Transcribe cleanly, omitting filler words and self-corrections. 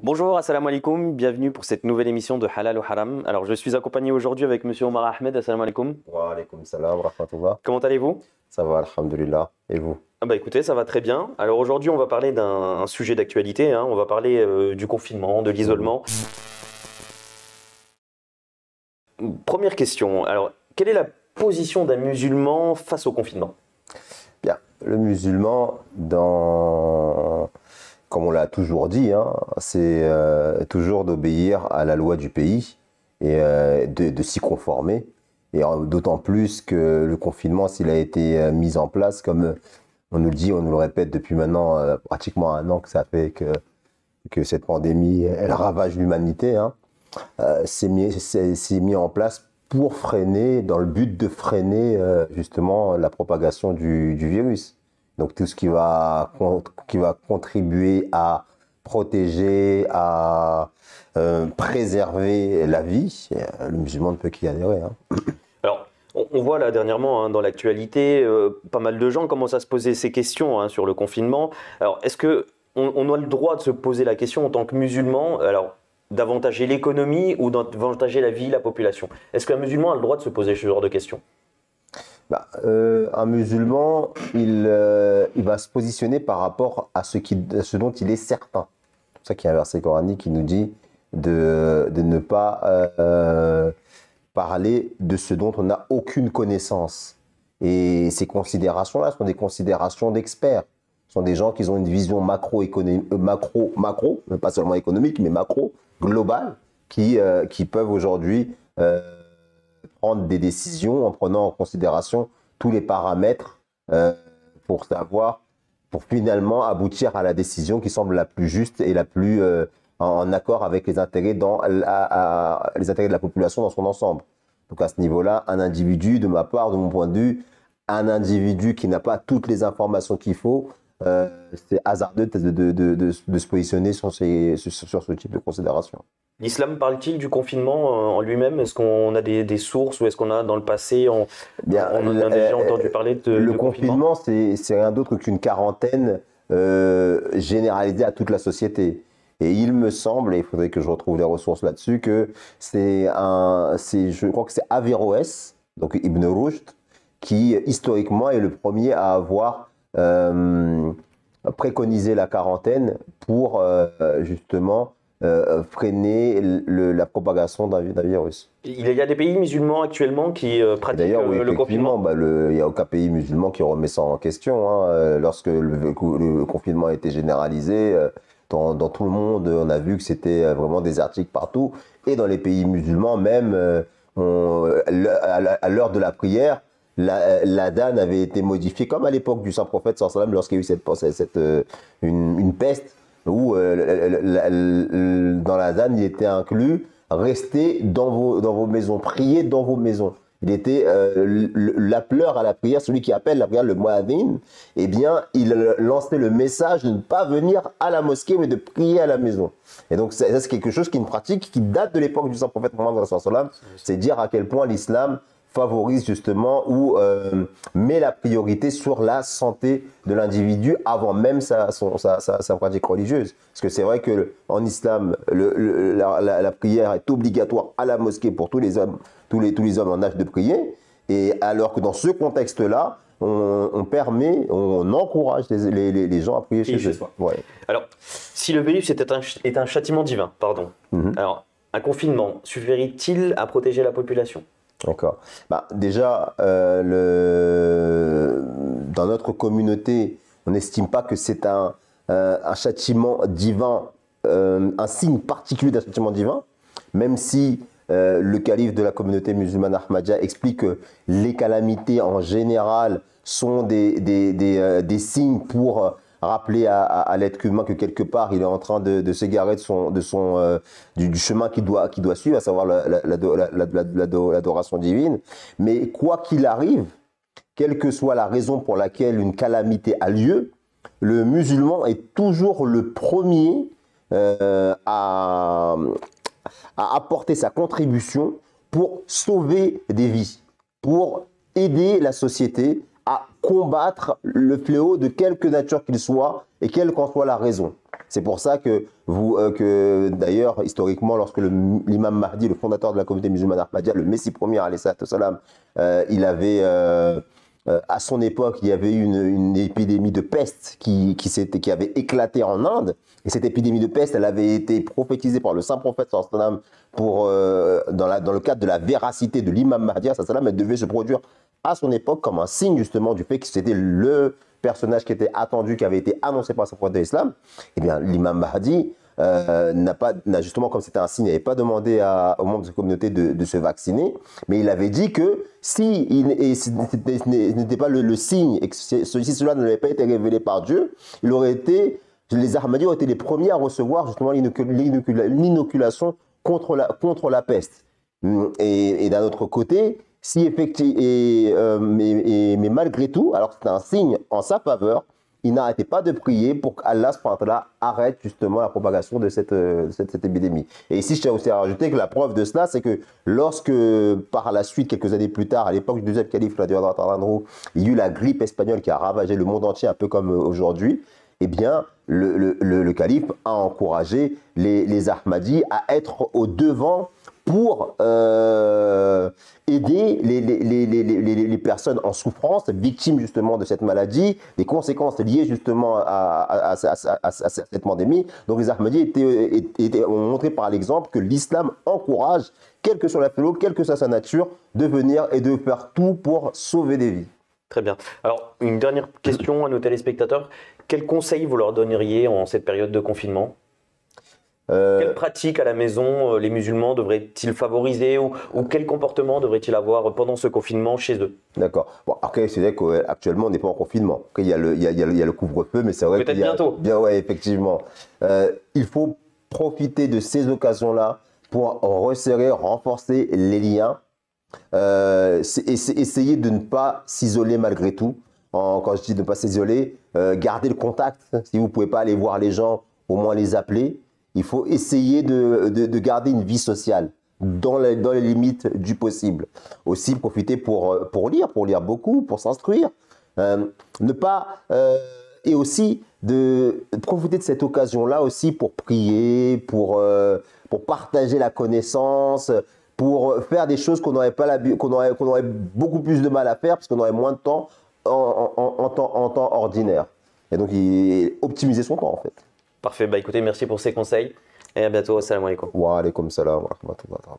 Bonjour, assalamu alaikum, bienvenue pour cette nouvelle émission de Halal ou Haram. Alors, je suis accompagné aujourd'hui avec Monsieur Omar Ahmed, assalamu alaikum. Wa alaykoum salam, rahmatullah. Comment allez-vous? Ça va, alhamdulillah. Et vous? Ah bah écoutez, ça va très bien. Alors aujourd'hui, on va parler d'un sujet d'actualité, hein. On va parler du confinement, de l'isolement. Première question, alors, quelle est la position d'un musulman face au confinement? Bien, le musulman, comme on l'a toujours dit, hein, c'est toujours d'obéir à la loi du pays et de s'y conformer. Et d'autant plus que le confinement, s'il a été mis en place, comme on nous le dit, on nous le répète depuis maintenant pratiquement un an que ça fait que cette pandémie, elle ravage l'humanité, hein, c'est mis en place pour freiner, dans le but de freiner justement la propagation du virus. Donc tout ce qui va contribuer à protéger, à préserver la vie, le musulman ne peut qu'y adhérer, hein. Alors, on voit là dernièrement, hein, dans l'actualité, pas mal de gens commencent à se poser ces questions, hein, sur le confinement. Alors, est-ce que on a le droit de se poser la question en tant que musulman, alors d'avantager l'économie ou d'avantager la vie, la population? Est-ce qu'un musulman a le droit de se poser ce genre de questions? Un musulman, il va se positionner par rapport à ce dont il est certain. C'est pour ça qu'il y a un verset coranique qui nous dit de ne pas parler de ce dont on n'a aucune connaissance. Et ces considérations-là sont des considérations d'experts. Ce sont des gens qui ont une vision macro, pas seulement économique, mais macro, globale, qui peuvent aujourd'hui prendre des décisions en prenant en considération tous les paramètres pour finalement aboutir à la décision qui semble la plus juste et la plus en accord avec les intérêts les intérêts de la population dans son ensemble. Donc à ce niveau-là, un individu, de ma part, de mon point de vue, un individu qui n'a pas toutes les informations qu'il faut, c'est hasardeux de se positionner sur ce type de considération. L'islam parle-t-il du confinement en lui-même? Est-ce qu'on a des sources ou est-ce qu'on a dans le passé, on a déjà entendu parler le de confinement, c'est rien d'autre qu'une quarantaine généralisée à toute la société. Et il me semble, et il faudrait que je retrouve les ressources là-dessus, que je crois que c'est Averroès, donc Ibn Rushd, qui historiquement est le premier à avoir préconisé la quarantaine pour justement freiner la propagation d'un virus. Il y a des pays musulmans actuellement qui pratiquent oui, le confinement. Il n'y a aucun pays musulman qui remet ça en question, hein. Lorsque le confinement a été généralisé, dans tout le monde, on a vu que c'était vraiment désertique partout. Et dans les pays musulmans, même à l'heure de la prière, l'adhan avait été modifié, comme à l'époque du saint prophète sallallahu alayhi wa sallam, lorsqu'il y a eu une peste, où dans l'adhan, il était inclus « Restez dans vos maisons, priez dans vos maisons ». Il était l'appeleur à la prière, celui qui appelle la prière, le muadhin, eh bien, il lançait le message de ne pas venir à la mosquée, mais de prier à la maison. Et donc, ça, c'est quelque chose qui est une pratique qui date de l'époque du saint prophète Mohammed sallallahu alayhi wa sallam. C'est dire à quel point l'islam favorise justement ou met la priorité sur la santé de l'individu avant même sa pratique religieuse. Parce que c'est vrai qu'en islam, la prière est obligatoire à la mosquée pour tous les hommes, tous les hommes en âge de prier. Et alors que dans ce contexte-là, on encourage les gens à prier chez eux. Ouais. Alors, si le virus est un châtiment divin, pardon, alors un confinement suffirait-il à protéger la population? D'accord. Déjà, dans notre communauté, on n'estime pas que c'est un châtiment divin, un signe particulier d'un châtiment divin, même si le calife de la communauté musulmane Ahmadiyya explique que les calamités en général sont des signes pour rappeler à l'être humain que quelque part il est en train de s'égarer du chemin qu'il doit suivre, à savoir l'adoration divine. Mais quoi qu'il arrive, quelle que soit la raison pour laquelle une calamité a lieu, le musulman est toujours le premier à apporter sa contribution pour sauver des vies, pour aider la société à combattre le fléau de quelque nature qu'il soit et quelle qu'en soit la raison. C'est pour ça que d'ailleurs, historiquement, lorsque l'imam Mahdi, le fondateur de la communauté musulmane Ahmadiyya, le Messie premier, alayhi salam, il avait, à son époque, il y avait eu une épidémie de peste qui avait éclaté en Inde. Et cette épidémie de peste, elle avait été prophétisée par le saint prophète sallam dans le cadre de la véracité de l'imam Mahdi, sallam, elle devait se produire à son époque comme un signe justement du fait que c'était le personnage qui était attendu, qui avait été annoncé par sa prophète de l'islam. Eh bien, l'imam Mahdi n'a justement, comme c'était un signe, n'avait pas demandé aux membres de sa communauté de se vacciner, mais il avait dit que si ce n'était pas le signe et que cela n'avait pas été révélé par Dieu, les Ahmadis auraient été les premiers à recevoir justement l'inoculation contre la peste. Et d'un autre côté, si effectivement, mais malgré tout, alors que c'était un signe en sa faveur, il n'arrêtait pas de prier pour qu'Allah arrête justement la propagation de cette épidémie. Et ici, je tiens aussi à rajouter que la preuve de cela, c'est que lorsque, par la suite, quelques années plus tard, à l'époque du deuxième calife, il y a eu la grippe espagnole qui a ravagé le monde entier, un peu comme aujourd'hui, eh bien, le calife a encouragé les Ahmadis à être au devant pour aider les personnes en souffrance, victimes justement de cette maladie, des conséquences liées justement à cette pandémie. Donc les Ahmadis ont montré par l'exemple que l'islam encourage, quel que soit la fléau, quelle que soit sa nature, de venir et de faire tout pour sauver des vies. Très bien. Alors, une dernière question à nos téléspectateurs. Quels conseils vous leur donneriez en cette période de confinement ? Quelles pratiques à la maison les musulmans devraient-ils favoriser ou quel comportement devraient-ils avoir pendant ce confinement chez eux? D'accord. Bon, après, c'est vrai qu'actuellement, on n'est pas en confinement. Après, il y a le couvre-feu, mais c'est vrai peut-être bientôt. Bien, ouais, effectivement. Il faut profiter de ces occasions-là pour resserrer, renforcer les liens. Essayer de ne pas s'isoler malgré tout. Quand je dis de ne pas s'isoler, garder le contact. Si vous ne pouvez pas aller voir les gens, au moins les appeler. Il faut essayer de garder une vie sociale dans les limites du possible. Aussi profiter pour lire beaucoup, pour s'instruire. Et aussi de profiter de cette occasion-là aussi pour prier, pour partager la connaissance, pour faire des choses qu'on aurait beaucoup plus de mal à faire parce qu'on aurait moins de temps en temps ordinaire. Et donc, optimiser son temps en fait. Parfait, bah écoutez, merci pour ces conseils et à bientôt. Assalamu alaikum. Wa alaikum salam wa rahmatullah.